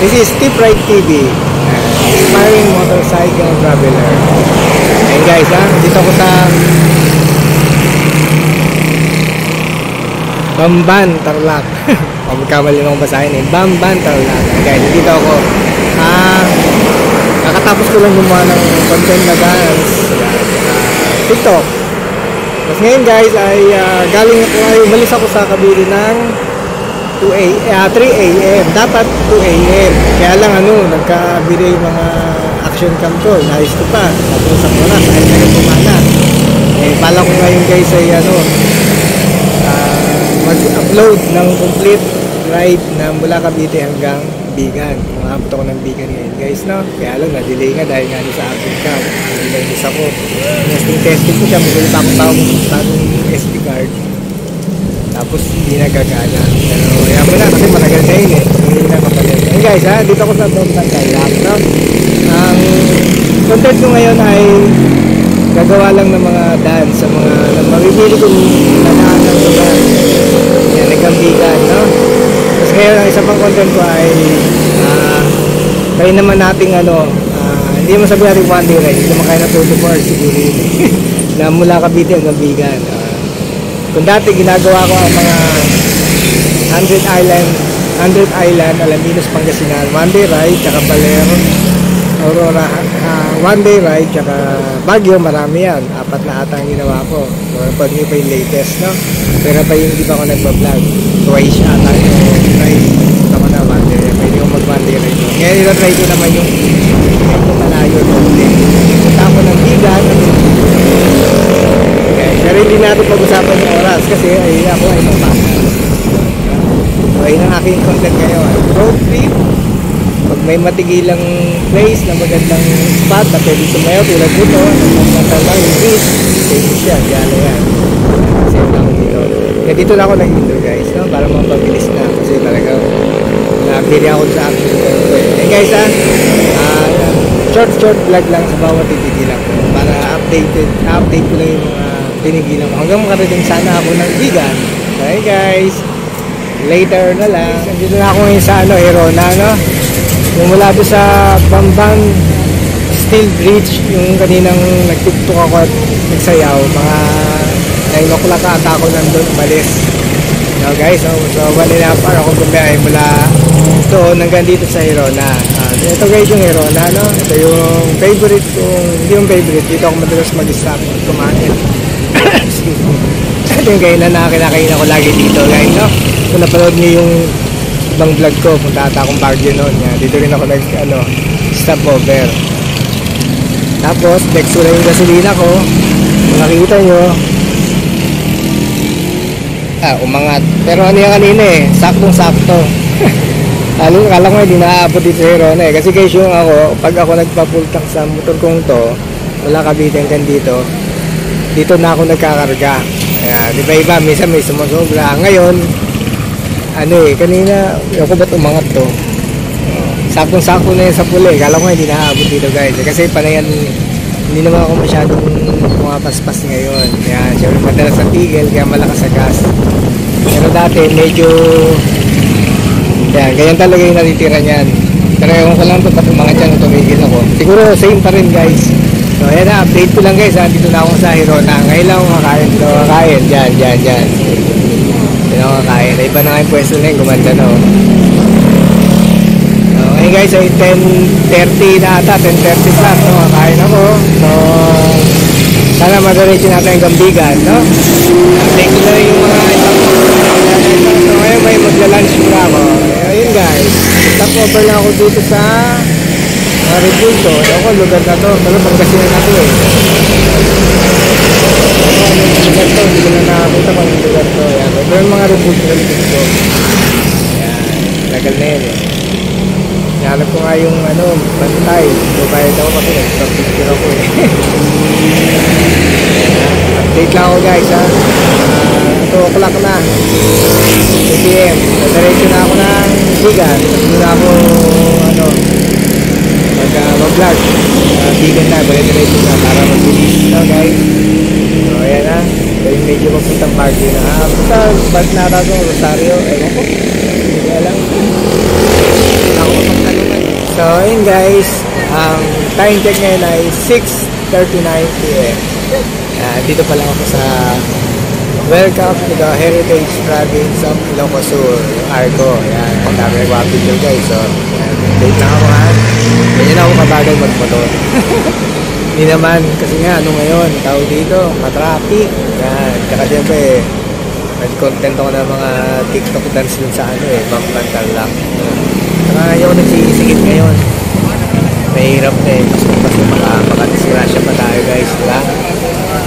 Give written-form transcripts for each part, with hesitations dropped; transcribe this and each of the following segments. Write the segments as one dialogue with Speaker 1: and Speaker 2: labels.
Speaker 1: This is Tip Ride TV, Inspiring Motorcycle Traveler. Ayun guys ha, dito ko sa Bamban, Tarlac. O magkamali nang basahin eh, Bamban, Tarlac. Guys, dito ako. Kakatapos ko lang gumawa ng content na dance TikTok. Tapos ngayon guys ay galing ako, ay umalis ako sa Cavite ng 3 AM. Dapat 2 AM. Kaya lang nagka-delay yung mga action cam ko. Naayos ko pa. Tapos sa oras ay ngayon pumana. Pala ko ngayon guys ay mag-upload ng complete ride na mula Cavite hanggang Bigan. Umabot ako ng Bigan ngayon guys, no? Kaya lang na-delay nga dahil nga sa action cam. Nilinis ako. Testing ko siya. Maguli pa ako bagong SD card. Tapos hindi nagagana. Pero kaya mo na kasi matagal na yun eh. Hindi na kapalit. Hey guys dito ko sa Bamban, Tarlac, no? Ang content ko ngayon ay gagawa lang ng mga dance sa mga mabibili kong nanaan ng lugar. Yan, nagkambigan, no? Tapos ngayon ang isa pang content ko ay kaya naman nating hindi mo sabi natin one day ride. Hindi naman kaya na 24 hours siguro yun na mula Cavite hanggang Bigan. Kung dati ginagawa ko ang mga 100 Island, Alaminos, Pangasinan, one day ride, tsaka Balero, Aurora, one day ride, tsaka Baguio, marami yan. 4 na ata ang ginawa ko. Pag nyo pa yung latest, no? Pero pa yung hindi pa ako nagbablog. Twice ata yung ride. Ito ko na one day ride. Pwede ko mag one day ride. Ngayon itatry ko naman yung malayo doon. Punta ako ng Bigan. Pero hindi natin pag-usapan yung oras kasi ako ay mapasa. So ayun ang aking content ngayon. Road trip. Pag may matigilang place na magandang spot na pwede sumayaw tulad dito, nagmamatalaw yung beach, pwede siya, gala yan. Kasi lang dito. Kaya dito na ako nag-intro guys, no? Para mapabilis na kasi talagang na-appear ako sa action. Hey guys short vlog lang sa bawat titigilan ko para update ko lang yung mga tinigilan ko hanggang makarating sana ako ng Bigan. Okay guys, later na lang. Dito na ako ngayon sa Herona, no? Yung mula doon sa Bamban Steel Bridge, yung kaninang nagtuktok ako at nagsayaw, mga 9 o'clock ata ako nandun umalis. No guys, so 1.5 hour ako bumiyahe mula doon hanggang dito sa Herona. Ito guys yung Herona, no? Ito yung favorite kong, hindi yung favorite, dito ako madalas mag-stop at kumain. Ito yung kainan na kinakain ako lagi dito guys, no? Kung napanood niyo yung ibang vlog ko, punta ata akong Baguio noon. Dito rin ako stop over. Tapos next ko na yung gasolina ko. Kung nakikita nyo umangat. Pero yan kanina saktong-sakto. Kala ko hindi naaabot dito sa Herona kasi guys yung pag ako nagpa-full-tank sa motor kong to wala Cavite hanggang dito na ako nagkakarga. Di ba iba, minsan may sumasobra. Ngayon kanina yung ko ba't umangat to, saktong-sakto na yun sa puli. Kala ko hindi naaabot dito guys kasi panayan, hindi naman ako masyadong pumapaspas ngayon. Siyempre madalas sa tigil kaya malakas sa gas. Pero dati medyo ganyan talaga yung natitira niyan. Pero ewan ko lang ito ba't umangat yan tumigil ako. Siguro same pa rin guys. So ayan na, update ko lang guys. Dito na ako sa Herona. Ngayon lang ako kakain. Dyan hindi na ako kakain. Iba na nga yung pwesto na yun, gumanda na ngayon guys ay 10:30 na ata, 10:30 plus, no? Kakain ako. So sana madiretso natin ang Gambigan, no? Update ko na yung mga ibang so ngayon may magla-lunch muna ako. Ayun guys, stop over lang ako dito sa Rebulto. Ako lugar na to, pero Pangasinan na to lugar to, hindi ko na nakakita kung yung lugar to. Ito yung mga Rebulto dito. Tagal na yun Hanap ko nga yung bantay. So bayad ako kasi nagpapicture ako Update lang ako guys 2 o'clock na 2 PM. Diretso na ako ng Bigan. Hindi na ako mag-vlog. Bigan na, diretso na para mag-release guys. So ayan na. Ito yung medyo magpuntang Baguio na. Punta bag na ata itong Rosario. Ewan ko. Hindi alam. Ako magtanong So, ayun guys, ang time check ngayon ay 6:39 PM. Dito pa lang ako sa welcome to the Heritage Province of Ilocos Sur, Arco. Yan, ang dami nagwa video guys. So, yan, date lang ako ha. Ganyan ako kabagal magmotor. Hindi naman, kasi nga, ano ngayon, tawag dito, matraffic. Yan, kaya siyempre, nag-content ako ng mga TikTok dance dun sa ano Bangbantal lang. Saka ayaw ko nagsisigit ngayon. Mahirap na Pasko makadisgrasya pa tayo guys, diba?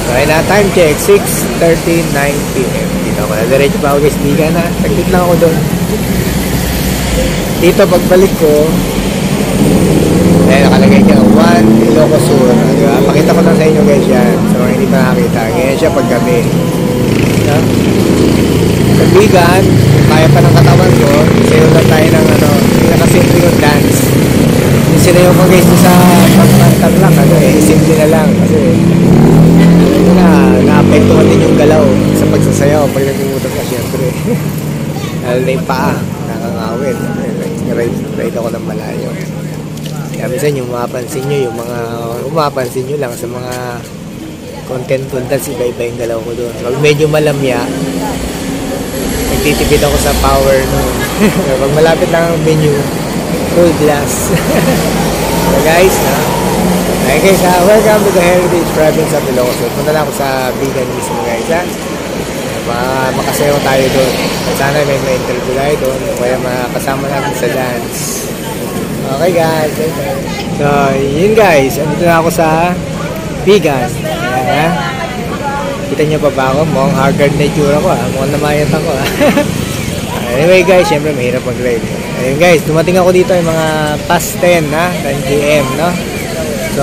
Speaker 1: So ayun na, time check, 6:39 PM. Dito ako na, diretso pa ako guys, biga na. Taglit lang ako doon. Dito pagbalik ko, ayun, nakalagay niya 1 Ilocos Sur, diba? Pakita ko lang sa inyo guys yan, sa mga hindi pa nakakita. Ngayon siya paggabi. Diba? Kaibigan, kaya pa ng katawan ko, sayo lang tayo ng pinakasimple yung dance. Yung sinayo ko guys sa pagkantar lang, simple na lang kasi naapektuhan din yung galaw sa pagsasayaw pag nagmumotor ka syempre. Lalo na yung paa, nakangawin. Ride ako ng malayo. Kaya minsan yung mapapansin nyo lang sa mga content iba-iba yung galaw ko doon. Pag medyo malamya, nagtitipid ako sa power noon. Pag malapit lang ang menu, full glass. So guys, okay guys, welcome to the Heritage Province of Ilocos Sur. Punta na ako sa Bigan mismo guys, ha? Makasayaw tayo doon. Sana may interview tayo doon, kaya makasama natin sa dance. Okay guys, so yun guys, andito na ako sa Bigan. Ayan, ha? Kita niyo pa ba ako? Mukhang haggard na itsura ko, mukhang namayat ako. Anyway guys, syempre mahirap mag-ride. Ayun guys, dumating ako dito yung mga past 10 na 10 GM, no? So,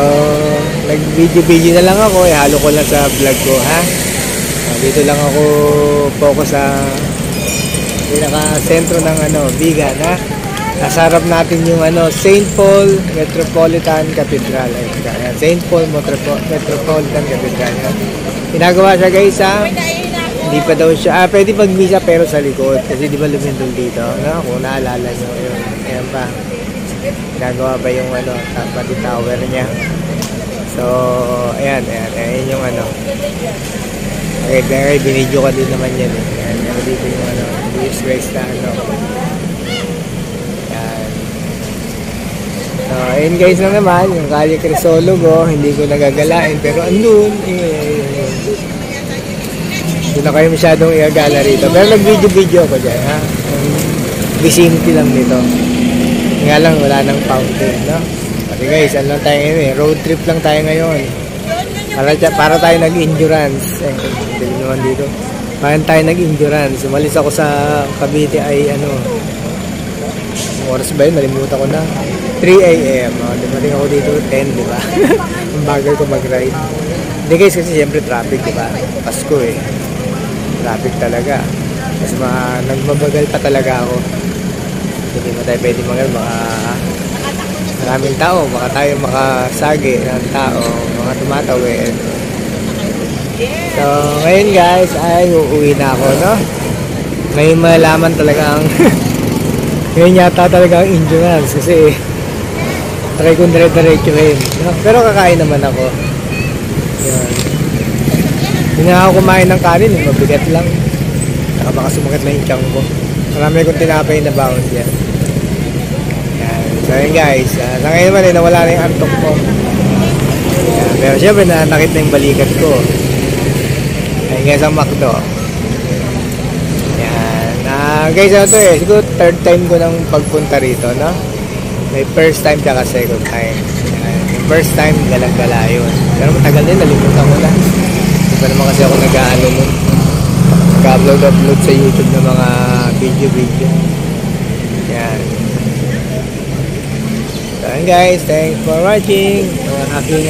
Speaker 1: nag-video na lang ako, halo ko lang sa vlog ko, ha? Dito lang ako focus sa pinaka-sentro ng Bigan, ha? Nasa harap natin yung St. Paul Metropolitan Cathedral. Ayan, St. Paul Metropolitan Cathedral. Ginagawa siya guys, ha? Hindi pa daw siya, pwede pag-misa pero sa likod. Kasi di ba lumindol dito? No? Kung naalala nyo, yun. Ayan pa. Ginagawa pa yung pati tower niya. So, ayan yung Okay, binidyo ka din naman yan eh. Ayan, dito yung Jesus Christ na Ayan. So, ayun guys lang naman, yung Calle Crisologo, hindi ko nagagalain, pero andun, hindi na kayo masyadong iagala rito. Pero nag-video ako dyan, ha? Vicinity lang nito. Nga lang, wala nang fountain, no? Kasi guys, ano lang tayo ngayon road trip lang tayo ngayon. Para tayo nag-endurance. Hindi naman dito. Para tayo nag-endurance. Umalis ako sa Cavite ay oras ba yun? Malimutan ko na. 3 AM. Dumating ako dito 10, di ba? Ang bagal ko mag-ride. Hindi guys, kasi siyempre traffic, di ba? Pasko eh. Traffic talaga. Mas nagmabagal pa talaga ako. Hindi mo tayo pwede maraming tao, baka tayo makasagi ng tao, mga tumatawid. So, ngayon guys, ay uuwi na ako, no? Ngayon malaman talaga ang ngayon yata talaga ang endurance kasi try kong dire-diretsuhin, no? Pero kakain naman ako. Yun. Hindi na ako kumain ng kanin, mabigat lang. Baka sumakit na yung tiyan ko. Marami kong tinapay na bound yan. So yun guys, sa ngayon naman nawala na yung antok ko. Pero syempre nakit na yung balikat ko. Ayun guys ang McDo. Yan. Guys siguro third time ko nang pagpunta rito, no? May first time tsaka second time. Yung first time galang-gala yun. Pero matagal din, nalimutan ko na. Hindi pa naman kasi ako nag-upload sa YouTube ng mga video. Yan. So guys, thanks for watching aking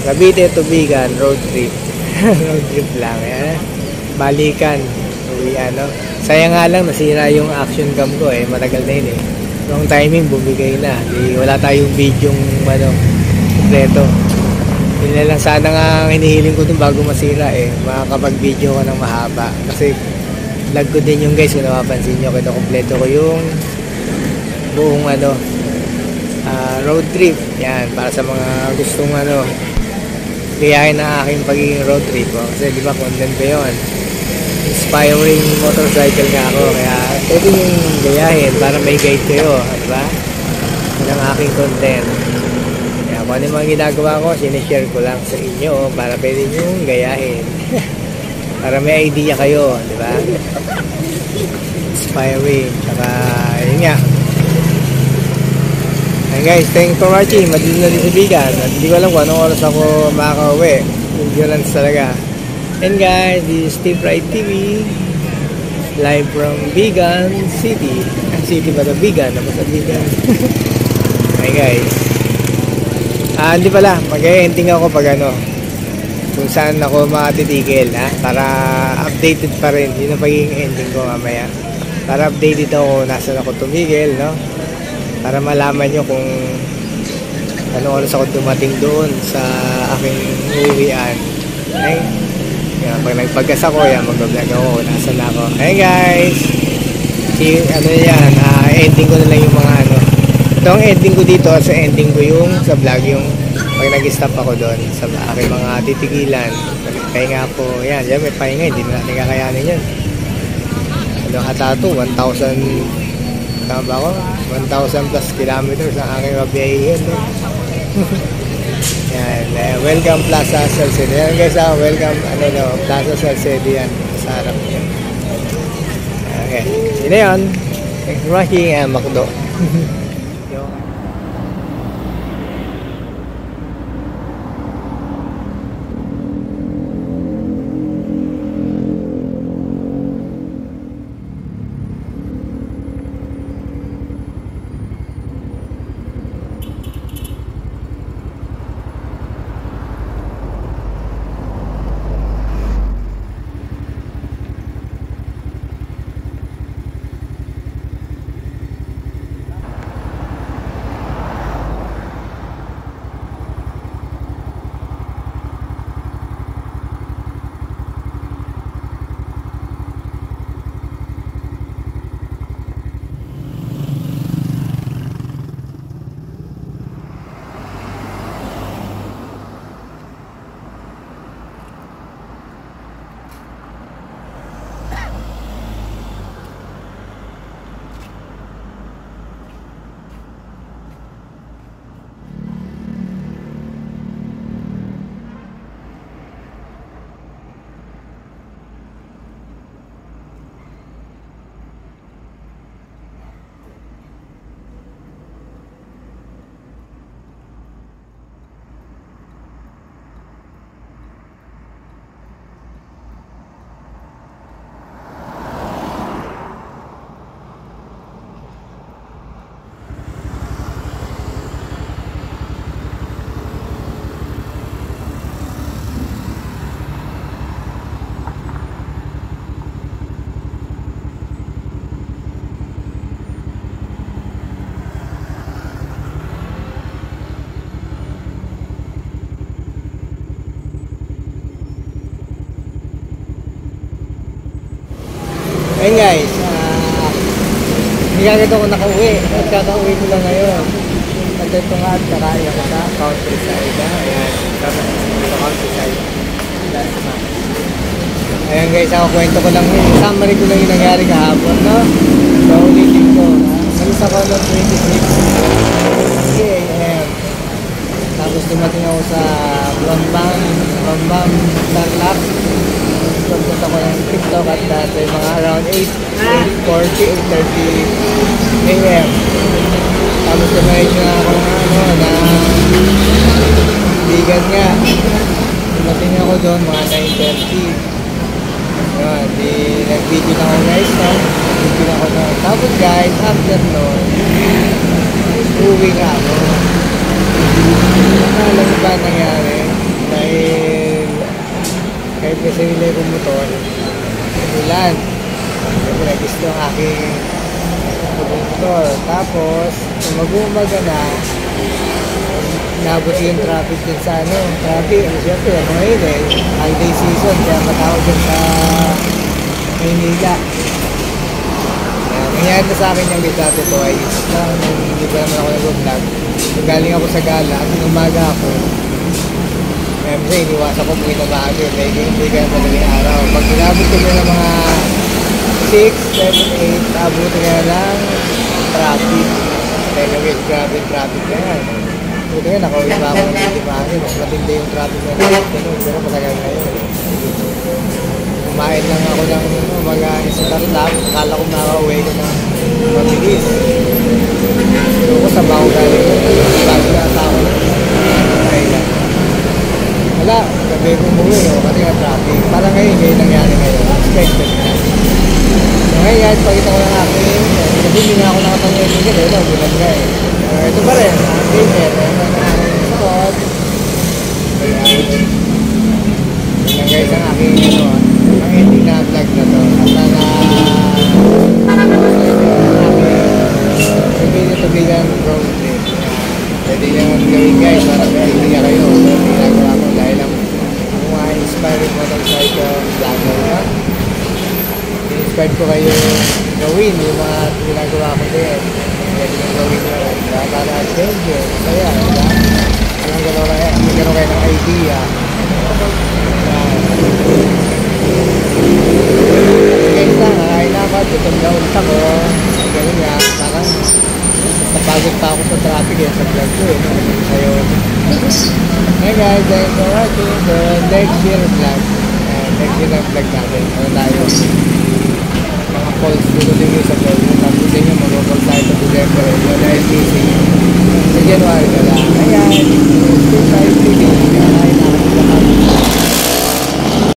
Speaker 1: Cavite to Bigan road trip. Road trip lang, balikan, uwian, no? Sayang nga lang nasira yung action cam ko matagal na yun Wrong timing, bumigay na. Wala tayong video kompleto. Yun na lang sana nga hinihiling ko dun bago masira makakapag-video ko ng mahaba. Kasi vlog ko din yung guys, kung napapansin nyo, kompleto ko yung buong road trip. Yan, para sa mga gustong gayahin na aking pagiging road trip. Kasi di ba content ko yun, inspiring motorcycle nga ako, kaya pwede yung gayahin para may guide kayo, di ba? Yan ang aking content. Kaya kung ano yung mga ginagawa ko, sinishare ko lang sa inyo para pwede nyo gayahin. Para may idea kayo, di ba? Inspiring. Saka yun nga. And guys, thanks for watching. Madilim na din sa Bigan. At hindi ko alam kung anong oras ako makaka-uwi. Endurance talaga. And guys, this is Steve Ride TV, live from Bigan City. City ba ito? Bigan. Naman sa Bigan. Okay guys. Hindi pala. Mag-ending ako pag kung saan ako makatitigil, para updated pa rin. Yun ang pagiging ending ko mamaya. Para updated ako nasaan ako tumigil, no? Para malaman nyo kung anong oras ako dumating doon sa aking uwian. Okay? Yan, pag nagpagkas ako, mag-vlog ako, nasan ako. Hey guys! Ending ko na lang yung mga ito ang ending ko dito, sa ending ko yung sa vlog, yung pag nag-stop ako doon sa aking mga titigilan. Pahinga po, yan may pahinga, hindi na natin kakayanin yan. Hatato, 1,000 tama ba ako? 1,000 plus kilometers ang aking mabiyahin. Yan, welcome Plaza Salcedo. Yan guys, welcome Plaza Salcedo yan. Sa harap niya. Okay, yun na yun. Thanks for watching, Makdo. Ayun guys, hindi ko nakauwi. Kakauwi ko lang ngayon. At ito nga at kakain ako sa countryside. Ayan, sa countryside. Ayan guys, ako kwento ko lang yun. Summary ko lang yung nangyari kahapon, no? So, ulitin ko. Malis ako ng 26 AM. Tapos dumating ako sa Bambang Tarlac. Pagpunta ko ng TikTok at dati mga around 8:40, 8:30 AM. Tapos dumating na ako na Bigan nga. Dumating ako doon mga 9:30. Yun, nag-video na ako guys, no? Nag-video na ako doon. Tapos guys, after noon, uwi nga ako. Alam mo ba nangyari? Kahit kasi nila yung motor, ulan. Nag-gusto ang aking motor. Tapos, mag-umaga na, nabot yung traffic din sa traffic. Siyempre, ngayon holiday season, kaya matawag din sa Maynila. Nangyari na sa akin yung bit dati twice. Parang hindi pa naman ako nag-vlog. Galing ako sa gala at umaga ako. Kaya minsan iniwasan ko buhay na bago. Hindi ka na madaling araw. Pag inabot ko na ng mga 6, 7, 8, abutin ka na lang traffic. Anyway, grabe traffic na yan. Buti nga, nakauwi pa ako ng hindi maaga. Mas matindi yung traffic na ganun. Pero matagal na yun. Kumain lang ako ng mga startup. Akala ko makauwi ko ng mabilis. Pero ko sa bago galing ko. Bago na ako. Wala, gabi ko umuwi. Kasi nga traffic. Parang ngayon nangyari ngayon. Expected na. So ngayon guys, pakita ko lang akin. Kasi hindi nga ako nakatangin yung gano'n. Ito, bulan ka eh. Ito pa rin. Gamer. Ito na aking suot. Ayan. Yan guys ang aking ang ending na vlog na to. At sana video to bigan road trip. Pwede nyo gawin guys. Para may idea kayo. So ginagawa ko dahil ang mga inspiring motorcycle vlogger na. I-inspired ko kayo gawin yung mga ginagawa ko din. Pwede nyo gawin na rin. Para adventure. Kaya, diba? Magkaroon kayo ng idea. Guys na, kakain na ako. Gutom na ulit ako. Ganun nga. Parang napagod pa ako sa traffic sa vlog ko eh. Sa'yo. Hey guys, thanks for watching the next year vlog. Next year na vlog natin. Ano tayo? Mga calls dito din yung sa vlog. Tapos din yung mag-call tayo sa December. Dahil busy. Sa January na lang.